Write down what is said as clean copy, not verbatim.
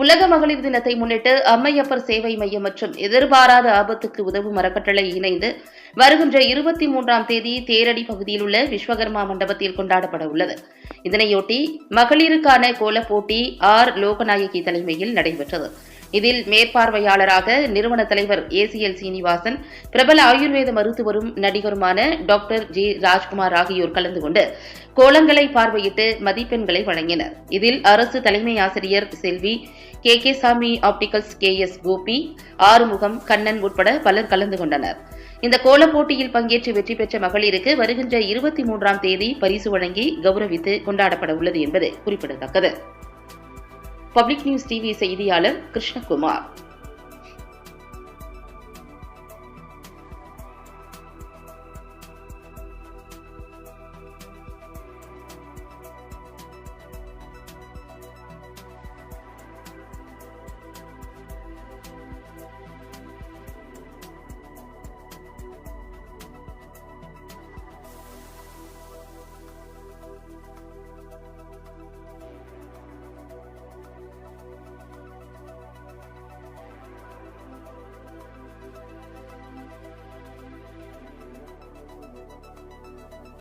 உலக மகளிர் தினத்தை முன்னிட்டு அம்மையப்பர் சேவை மையம் மற்றும் எதிர்பாராத ஆபத்துக்கு உதவும் அறக்கட்டளை இணைந்து வருகின்ற 23ஆம் தேதி தேரடி பகுதியில் உள்ள விஸ்வகர்மா மண்டபத்தில் கொண்டாடப்பட உள்ளது. இதனையொட்டி மகளிருக்கான கோலப் போட்டி லோகநாயகி தலைமையில் நடைபெற்றது. இதில் மேற்பார்வையாளராக நிறுவன தலைவர் ஏசிஎல் சீனிவாசன், பிரபல ஆயுர்வேத மருத்துவரும் நடிகருமான டாக்டர் ஜி ராஜ்குமார் ஆகியோர் கலந்து கொண்டு கோலங்களை பார்வையிட்டு மதிப்பெண்களை வழங்கினர். இதில் அரசு தலைமை ஆசிரியர் செல்வி, கே சாமி ஆப்டிகல்ஸ் KS கோபி, ஆறுமுகம், கண்ணன் உட்பட பலர் கலந்து கொண்டனர். இந்த கோலப் போட்டியில் பங்கேற்று வெற்றி பெற்ற மகளிருக்கு வருகின்ற 23ஆம் தேதி பரிசு வழங்கி கௌரவித்து கொண்டாடப்பட உள்ளது என்பது குறிப்பிடத்தக்கது. பப்ளிக் நியூஸ் டிவி செய்தியாளர் கிருஷ்ணகுமார்.